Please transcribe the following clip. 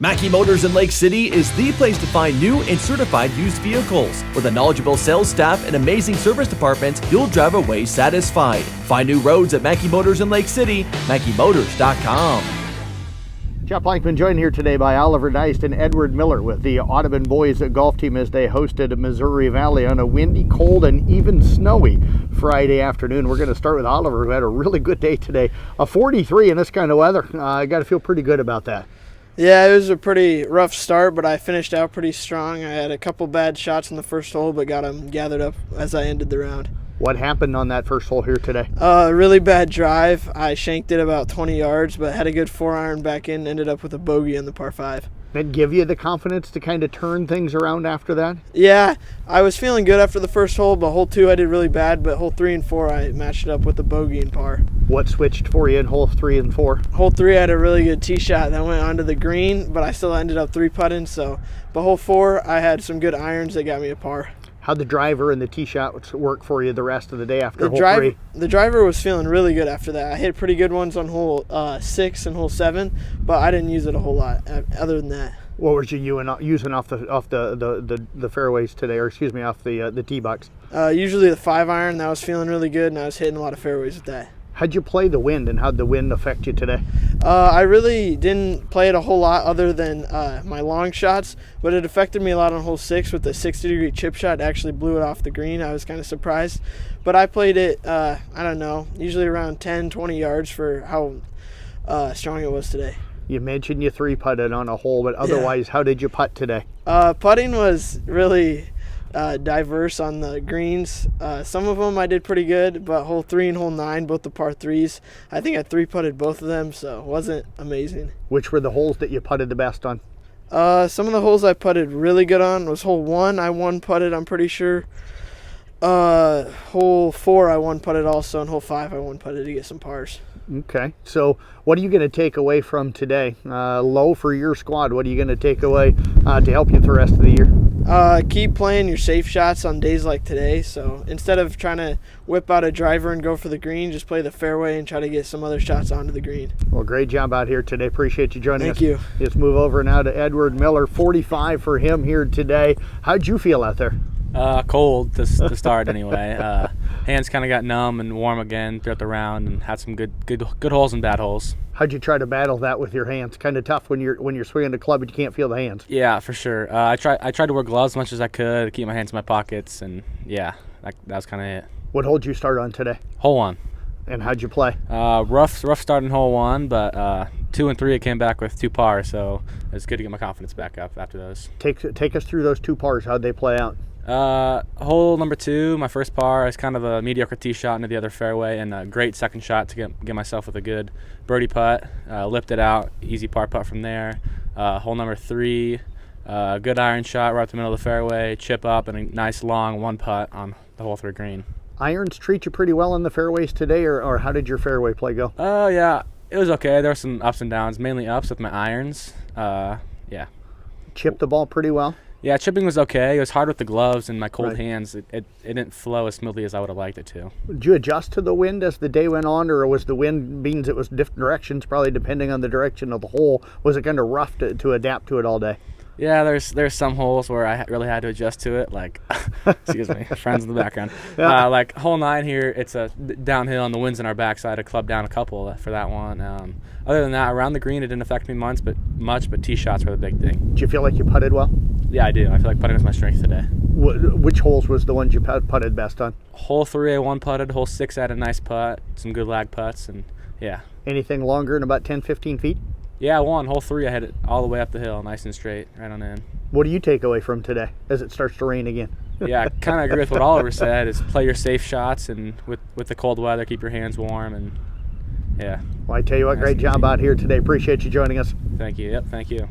Mackey Motors in Lake City is the place to find new and certified used vehicles. With a knowledgeable sales staff and amazing service departments, you'll drive away satisfied. Find new roads at Mackey Motors in Lake City, MackeyMotors.com. Jeff Blankman joined here today by Oliver Deist and Edward Miller with the Audubon boys golf team as they hosted Missouri Valley on a windy, cold, and even snowy Friday afternoon. We're going to start with Oliver, who had a really good day today. A 43 in this kind of weather. I got to feel pretty good about that. Yeah, it was a pretty rough start, but I finished out pretty strong. I had a couple bad shots in the first hole, but got them gathered up as I ended the round. What happened on that first hole here today? Really bad drive. I shanked it about 20 yards, but had a good 4-iron back in, ended up with a bogey on the par 5. That give you the confidence to kind of turn things around after that? Yeah, I was feeling good after the first hole, but hole 2 I did really bad, but hole 3 and 4 I matched it up with a bogey and par. What switched for you in hole 3 and 4? Hole 3 I had a really good tee shot that went onto the green, but I still ended up 3-putting, but hole 4 I had some good irons that got me a par. How'd the driver and the tee shot work for you the rest of the day after hole 3? The driver was feeling really good after that. I hit pretty good ones on hole 6 and hole 7, but I didn't use it a whole lot other than that. What was you using off the fairways today, or excuse me, off the tee box? Usually the 5-iron. That was feeling really good, and I was hitting a lot of fairways with that. How'd you play the wind, and how'd the wind affect you today? I really didn't play it a whole lot other than my long shots, but it affected me a lot on hole 6 with the 60-degree chip shot. It actually blew it off the green. I was kind of surprised. But I played it, I don't know, usually around 10, 20 yards for how strong it was today. You mentioned you 3-putted on a hole, but otherwise, How did you putt today? Putting was really diverse on the greens. Some of them I did pretty good, but hole 3 and hole 9, both the par 3s, I think I 3-putted both of them, so it wasn't amazing. Which were the holes that you putted the best on? Some of the holes I putted really good on was hole 1. I 1-putted, I'm pretty sure. Hole 4 I 1-putted also, and hole 5 I 1-putted to get some pars. Okay, so what are you going to take away from today? Low for your squad, what are you going to take away to help you the rest of the year? Keep playing your safe shots on days like today. So instead of trying to whip out a driver and go for the green, just play the fairway and try to get some other shots onto the green. Well, great job out here today. Appreciate you joining us. Thank you. Let's move over now to Edward Miller. 45 for him here today. How'd you feel out there? Cold to start anyway. Hands kind of got numb and warm again throughout the round, and had some good holes and bad holes. How'd you try to battle that with your hands? Kind of tough when you're swinging the club, but you can't feel the hands. Yeah, for sure. I tried to wear gloves as much as I could to keep my hands in my pockets, and yeah, that was kind of it. What hole did you start on today? Hole 1. And how'd you play? Rough start in hole 1, but 2 and 3 I came back with 2 pars, so it's good to get my confidence back up after those. Take us through those 2 pars. How'd they play out? Hole number 2, my first par, is kind of a mediocre tee shot into the other fairway, and a great second shot to get myself with a good birdie putt. Lipped it out, easy par putt from there. Hole number 3, good iron shot right up the middle of the fairway, chip up, and a nice long 1-putt on the hole 3 green. Irons treat you pretty well on the fairways today, or how did your fairway play go? Yeah, it was okay. There were some ups and downs, mainly ups with my irons. Yeah. Chipped the ball pretty well? Yeah, chipping was okay. It was hard with the gloves and my cold hands. It didn't flow as smoothly as I would have liked it to. Did you adjust to the wind as the day went on, or was the wind, means it was different directions, probably depending on the direction of the hole? Was it kind of rough to adapt to it all day? Yeah, there's some holes where I really had to adjust to it, like, excuse me, friends in the background. Yeah. Like hole 9 here, it's a downhill and the wind's in our backside. I clubbed down a couple for that one. Other than that, around the green, it didn't affect me much, but tee shots were the big thing. Did you feel like you putted well? Yeah, I do. I feel like putting was my strength today. Which holes was the ones you putted best on? Hole 3, I 1-putted. Hole 6, I had a nice putt, some good lag putts, and yeah. Anything longer than about 10, 15 feet? Yeah, I won. Hole 3, I hit it all the way up the hill, nice and straight, right on in. What do you take away from today as it starts to rain again? Yeah, I kind of agree with what Oliver said, is play your safe shots, and with the cold weather, keep your hands warm, and yeah. Well, I tell you what, great job out here today. Appreciate you joining us. Thank you. Yep, thank you.